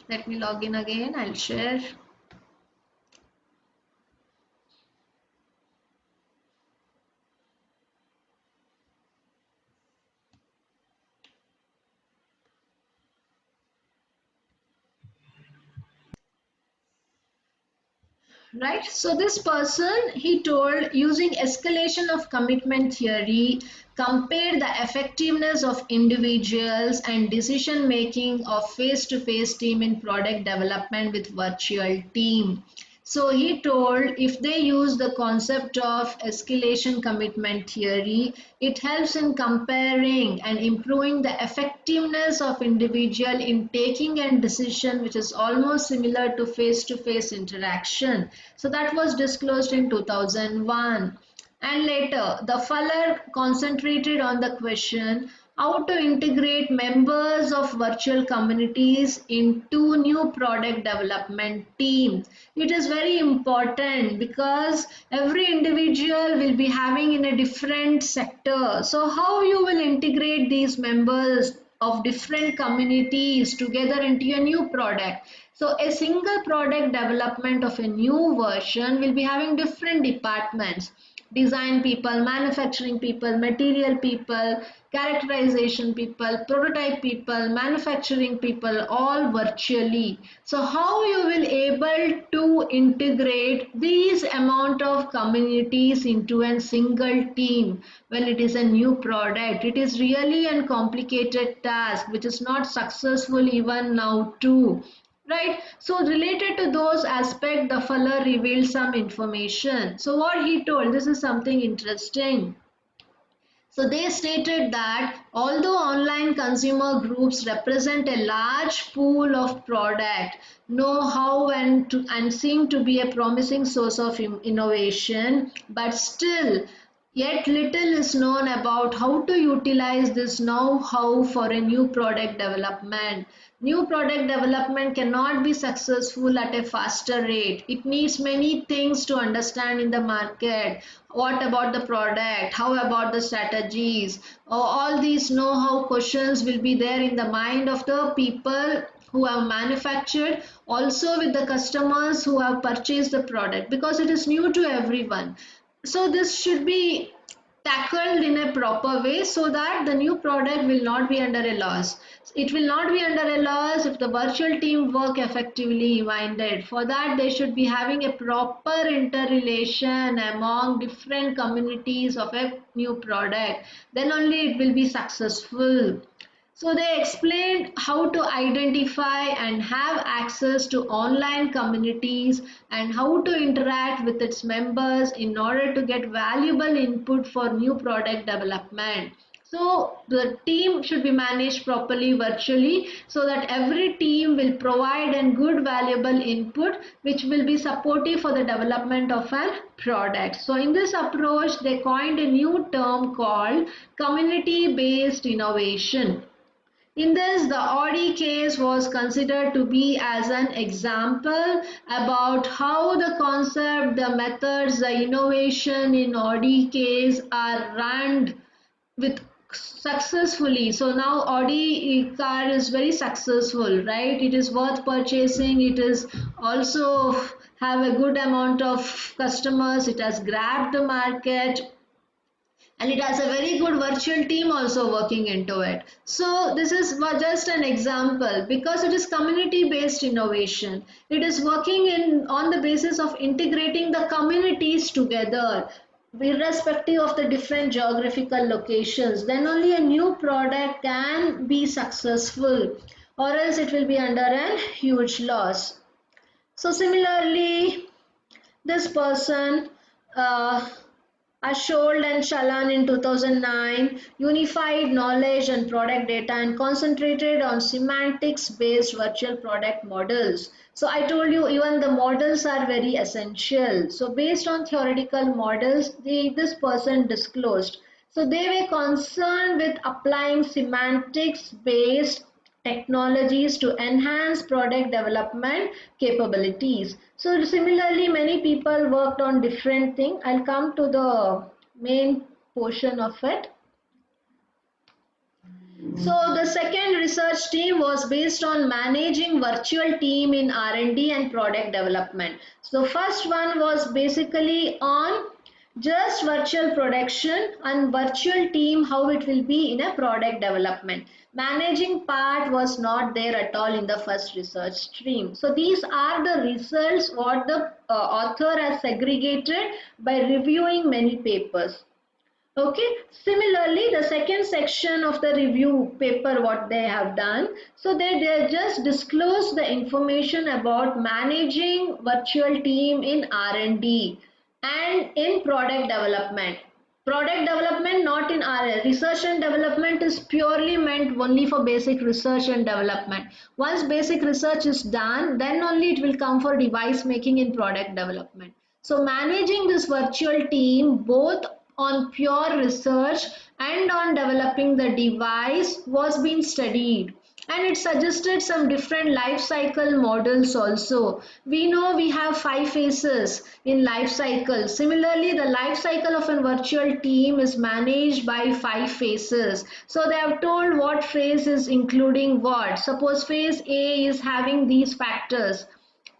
Let me log in again. I'll share. Right, so this person, he told, using escalation of commitment theory, compare the effectiveness of individuals and decision making of face-to-face team in product development with virtual team. So he told, if they use the concept of escalation commitment theory, it helps in comparing and improving the effectiveness of individual in taking a decision, which is almost similar to face-to-face interaction. So that was disclosed in 2001. And later, the Fuller concentrated on the question how to integrate members of virtual communities into new product development teams. It is very important because every individual will be having in a different sector. So how you will integrate these members of different communities together into a new product. So a single product development of a new version will be having different departments: design people, manufacturing people, material people, characterization people, prototype people, manufacturing people, all virtually. So how you will able to integrate these amount of communities into a single team when it is a new product? It is really a complicated task which is not successful even now too. Right, so related to those aspects, the Fuller revealed some information. So what he told, this is something interesting. So they stated that although online consumer groups represent a large pool of product, know-how and seem to be a promising source of innovation, but still yet little is known about how to utilize this know-how for a new product development. New product development cannot be successful at a faster rate. It needs many things to understand in the market. What about the product? How about the strategies? All these know-how questions will be there in the mind of the people who have manufactured, also with the customers who have purchased the product, because it is new to everyone. So this should be tackled in a proper way so that the new product will not be under a loss. It will not be under a loss if the virtual team work effectively minded. For that, they should be having a proper interrelation among different communities of a new product. Then only it will be successful. So they explained how to identify and have access to online communities and how to interact with its members in order to get valuable input for new product development. So the team should be managed properly virtually so that every team will provide a good valuable input which will be supportive for the development of a product. So in this approach, they coined a new term called community based innovation. In this, the Audi case was considered to be as an example about how the concept, the methods, the innovation in Audi case are run with successfully. So now Audi car is very successful, right? It is worth purchasing. It is also have a good amount of customers. It has grabbed the market and it has a very good virtual team also working into it. So this is just an example because it is community based innovation. It is working in on the basis of integrating the communities together irrespective of the different geographical locations. Then only a new product can be successful, or else it will be under a huge loss. So similarly, this person, uh, Ashold and Shalan in 2009 unified knowledge and product data and concentrated on semantics based virtual product models. So I told you even the models are very essential. So based on theoretical models, this person disclosed. So they were concerned with applying semantics based technologies to enhance product development capabilities. So similarly, many people worked on different things. I'll come to the main portion of it. So the second research team was based on managing virtual team in R&D and product development. So the first one was basically on just virtual production and virtual team, how it will be in a product development. Managing part was not there at all in the first research stream. So these are the results what the author has segregated by reviewing many papers. Okay, similarly, the second section of the review paper, what they have done, so they just disclose the information about managing virtual team in R&D and in product development. Product development not in R research and development is purely meant only for basic research and development. Once basic research is done, then only it will come for device making in product development. So managing this virtual team both on pure research and on developing the device was being studied, and it suggested some different life cycle models also. We know we have 5 phases in life cycle. Similarly, the life cycle of a virtual team is managed by 5 phases. So they have told what phase is including what. Suppose phase A is having these factors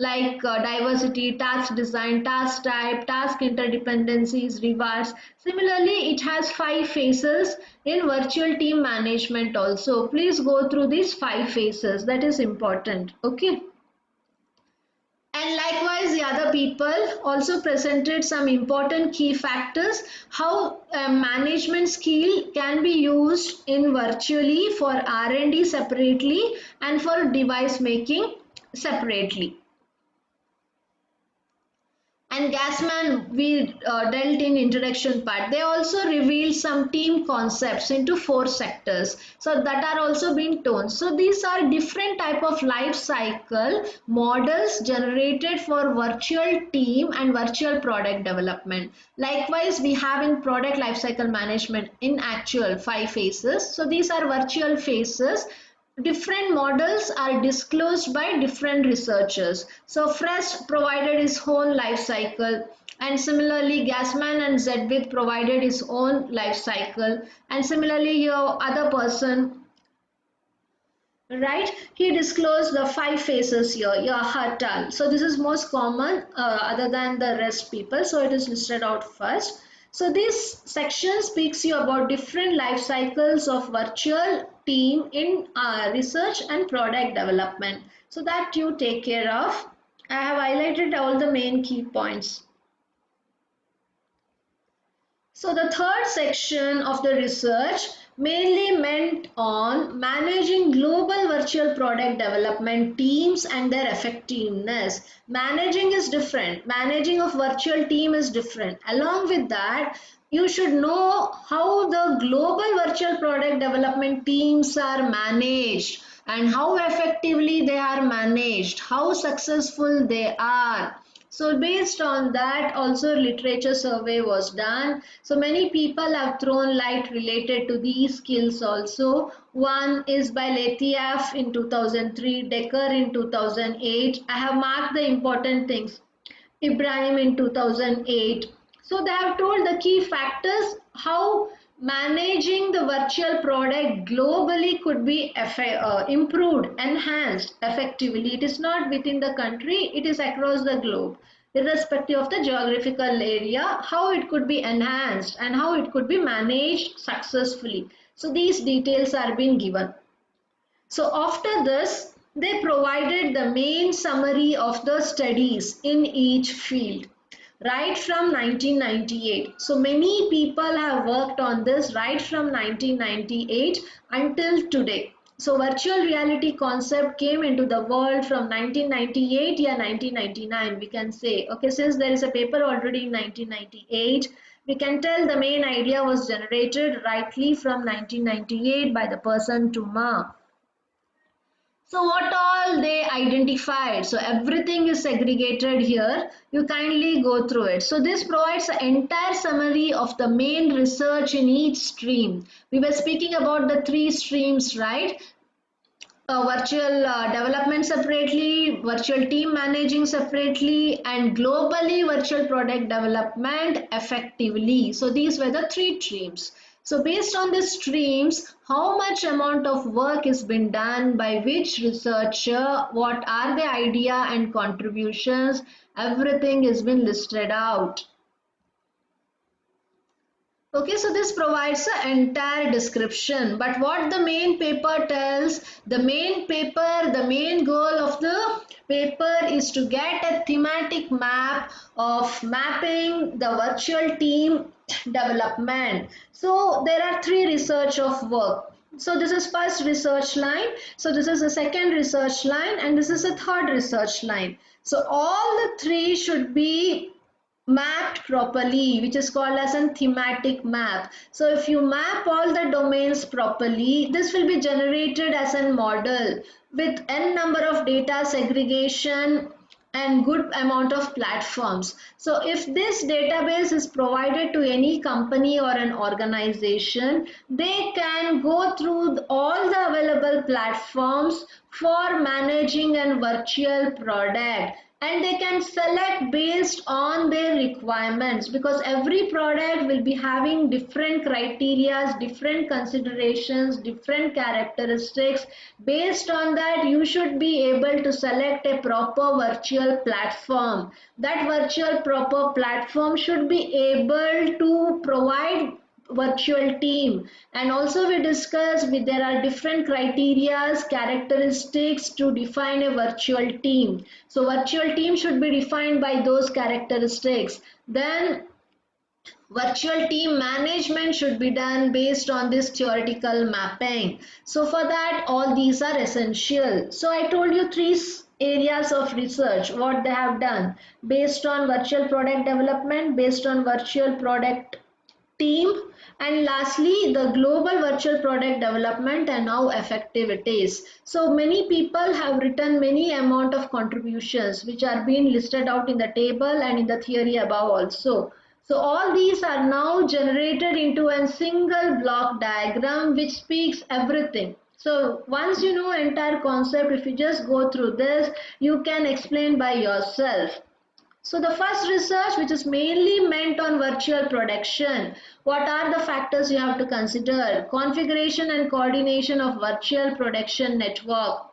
like diversity, task design, task type, task interdependencies, rewards. Similarly, it has 5 phases in virtual team management also. Please go through these 5 phases. That is important. Okay. And likewise, the other people also presented some important key factors how a management skill can be used in virtually for R&D separately and for device making separately. And Gassman, we dealt in introduction part. They also revealed some team concepts into 4 sectors. So that are also being told. So these are different type of life cycle models generated for virtual team and virtual product development. Likewise, we have in product life cycle management in actual 5 phases. So these are virtual phases. Different models are disclosed by different researchers. So Frost provided his own life cycle, and similarly Gassman and Zedwith provided his own life cycle, and similarly your other person, right, he disclosed the 5 phases here, your Hartal. So this is most common other than the rest people, so it is listed out first. So this section speaks you about different life cycles of virtual team in research and product development. So that you take care of. I have highlighted all the main key points. So the third section of the research mainly meant on managing global virtual product development teams and their effectiveness. Managing is different. Managing of virtual team is different. Along with that, you should know how the global virtual product development teams are managed and how effectively they are managed, how successful they are. So based on that also literature survey was done. So many people have thrown light related to these skills also. One is by Letiaf in 2003, Decker in 2008. I have marked the important things. Ibrahim in 2008. So they have told the key factors how managing the virtual product globally could be improved, enhanced effectively. It is not within the country, it is across the globe. Irrespective of the geographical area, how it could be enhanced and how it could be managed successfully. So these details are being given. So after this, they provided the main summary of the studies in each field right from 1998. So many people have worked on this right from 1998 until today. So virtual reality concept came into the world from 1998 or 1999 we can say. Okay, since there is a paper already in 1998, we can tell the main idea was generated rightly from 1998 by the person Tuma. So what all they identified? So everything is segregated here. You kindly go through it. So this provides an entire summary of the main research in each stream. We were speaking about the 3 streams, right? Virtual development separately, virtual team managing separately, and globally virtual product development effectively. So these were the 3 streams. So based on these streams, how much amount of work is been done by which researcher, what are the idea and contributions, everything is been listed out. Okay, so this provides the entire description, but what the main paper tells, the main goal of the paper is to get a thematic map of mapping the virtual team development. So there are three research of work. So this is first research line, so this is the second research line, and this is the third research line. So all the three should be mapped properly, which is called as a thematic map. So if you map all the domains properly, this will be generated as a model with n number of data segregation and good amount of platforms. So if this database is provided to any company or an organization, they can go through all the available platforms for managing a virtual product, and they can select based on their requirements, because every product will be having different criteria, different considerations, different characteristics. Based on that, you should be able to select a proper virtual platform. That virtual proper platform should be able to provide virtual team, and also we discussed there are different criterias, characteristics to define a virtual team. So virtual team should be defined by those characteristics. Then virtual team management should be done based on this theoretical mapping. So for that, all these are essential. So I told you three areas of research what they have done: based on virtual product development, based on virtual product team, and lastly the global virtual product development and how effective it is. So many people have written many amount of contributions which are being listed out in the table and in the theory above also. So all these are now generated into a single block diagram which speaks everything. So once you know entire concept, if you just go through this, you can explain by yourself. So the first research, which is mainly meant on virtual production, what are the factors you have to consider? Configuration and coordination of virtual production network.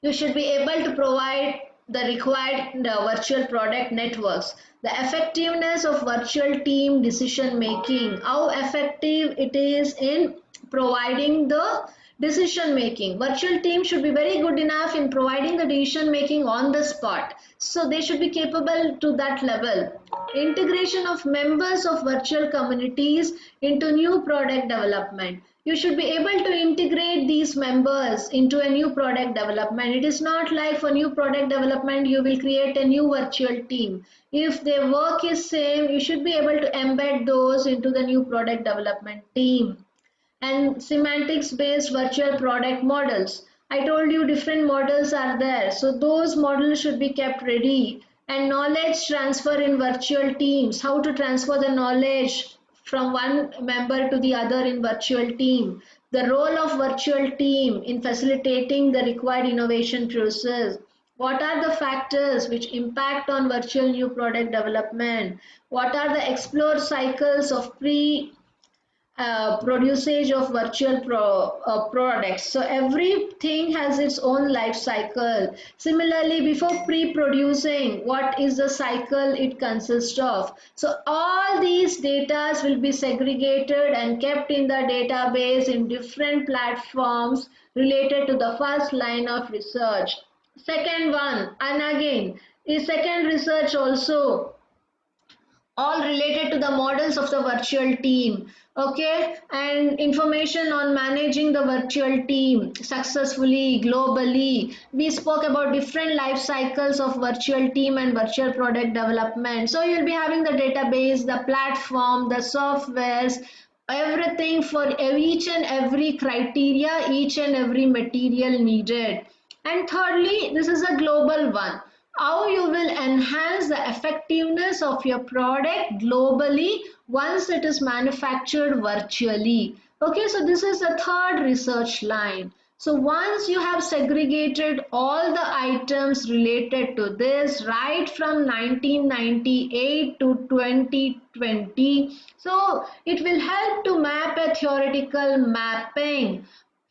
You should be able to provide the required virtual product networks. The effectiveness of virtual team decision making, how effective it is in providing the decision making. Virtual team should be very good enough in providing the decision making on the spot, so they should be capable to that level. Integration of members of virtual communities into new product development. You should be able to integrate these members into a new product development. It is not like for new product development you will create a new virtual team. If their work is same, you should be able to embed those into the new product development team. And semantics based virtual product models. I told you different models are there, so those models should be kept ready. And knowledge transfer in virtual teams, how to transfer the knowledge from one member to the other in virtual team, the role of virtual team in facilitating the required innovation process, what are the factors which impact on virtual new product development, what are the explored cycles of pre producage of virtual products. So everything has its own life cycle. Similarly, before pre-producing, what is the cycle it consists of? So all these data will be segregated and kept in the database in different platforms related to the first line of research. Second one, and again, is second research also all related to the models of the virtual team. Okay, and information on managing the virtual team successfully globally. We spoke about different life cycles of virtual team and virtual product development. So you'll be having the database, the platform, the softwares, everything for each and every criteria, each and every material needed. And thirdly, this is a global one, how you will enhance the effectiveness of your product globally once it is manufactured virtually. Okay, so this is the third research line. So once you have segregated all the items related to this right from 1998 to 2020, so it will help to map a theoretical mapping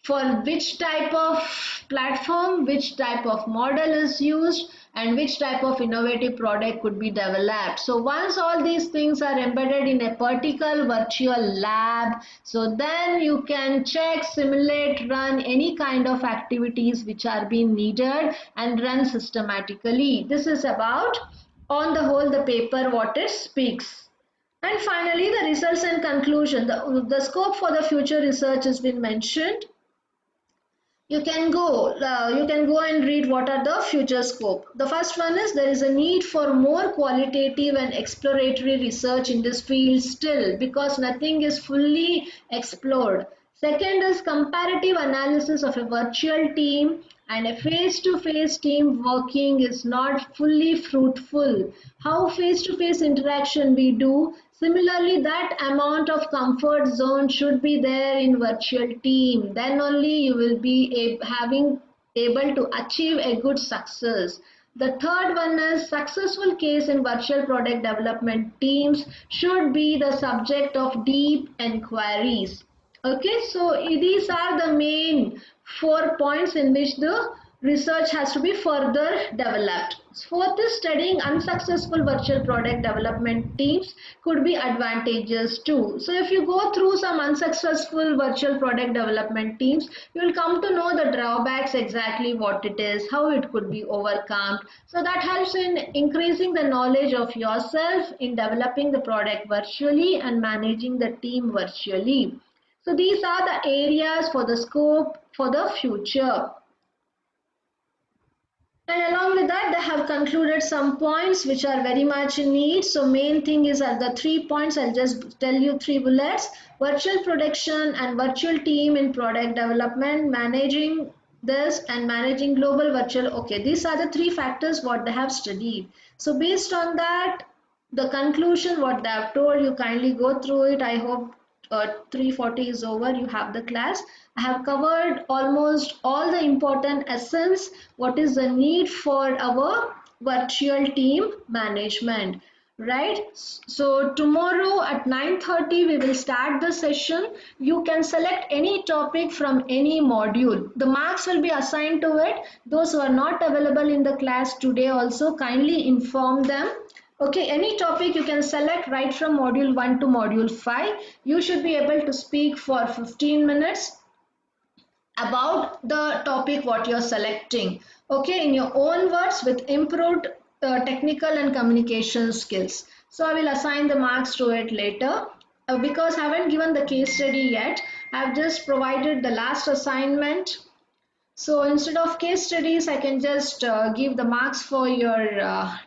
for which type of platform, which type of model is used, and which type of innovative product could be developed. So once all these things are embedded in a particular virtual lab, so then you can check, simulate, run any kind of activities which are being needed and run systematically. This is about, on the whole, the paper what it speaks. And finally, the results and conclusion. The scope for the future research has been mentioned. You can go and read what are the future scope. The first one is there is a need for more qualitative and exploratory research in this field still because nothing is fully explored. Second is comparative analysis of a virtual team and a face-to-face team working is not fully fruitful. How face-to-face interaction we do, similarly that amount of comfort zone should be there in virtual team. Then only you will be having able to achieve a good success. The third one is successful case in virtual product development teams should be the subject of deep inquiries. Okay, so these are the main 4 points in which the research has to be further developed. Fourth is studying unsuccessful virtual product development teams could be advantageous too. So if you go through some unsuccessful virtual product development teams, you will come to know the drawbacks, exactly what it is, how it could be overcome. So that helps in increasing the knowledge of yourself in developing the product virtually and managing the team virtually. So these are the areas for the scope for the future. And along with that, they have concluded some points which are very much in need. So main thing is at the 3 points, I'll just tell you 3 bullets. Virtual production and virtual team in product development, managing this and managing global virtual. Okay, these are the 3 factors what they have studied. So based on that, the conclusion what they have told, you kindly go through it. I hope 3:40 is over, you have the class. I have covered almost all the important essence, what is the need for our virtual team management, right? So tomorrow at 9:30 we will start the session. You can select any topic from any module. The marks will be assigned to it. Those who are not available in the class today also kindly inform them. Okay, any topic you can select right from module 1 to module 5. You should be able to speak for 15 minutes about the topic what you're selecting. Okay, in your own words with improved technical and communication skills. So I will assign the marks to it later. Because I haven't given the case study yet, I've just provided the last assignment. So instead of case studies, I can just give the marks for your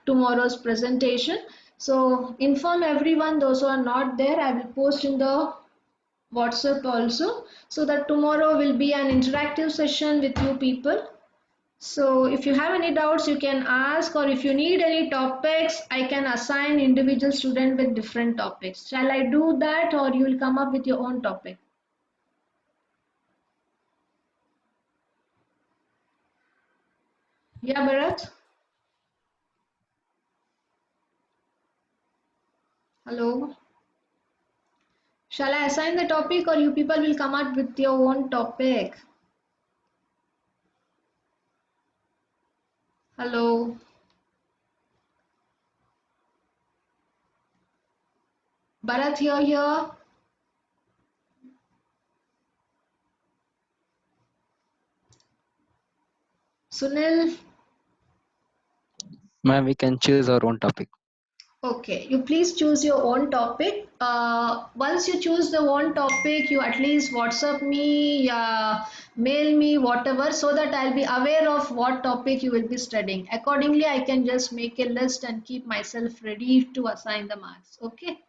tomorrow's presentation. So inform everyone, those who are not there, I will post in the WhatsApp also, so that tomorrow will be an interactive session with you people. So if you have any doubts, you can ask, or if you need any topics, I can assign individual student with different topics. Shall I do that, or you will come up with your own topic? Yeah, Bharat? Hello? Shall I assign the topic or you people will come up with your own topic? Hello? Bharat here. Sunil? Ma'am, we can choose our own topic. Okay, you please choose your own topic. Once you choose the own topic, you at least WhatsApp me, mail me, whatever, so that I'll be aware of what topic you will be studying. Accordingly, I can just make a list and keep myself ready to assign the marks. Okay.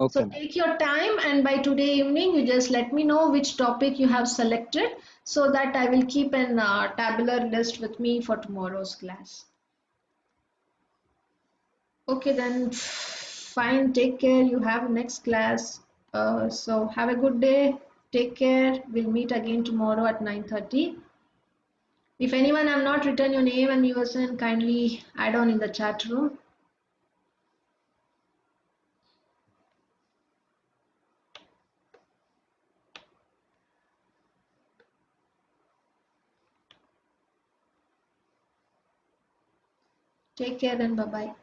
So Okay, ma'am. take your time and by today evening, you just let me know which topic you have selected so that I will keep an tabular list with me for tomorrow's class. Okay, then fine. Take care. You have next class. So have a good day. Take care. We'll meet again tomorrow at 9:30. If anyone have not written your name and USN, kindly add on in the chat room. Take care and bye-bye.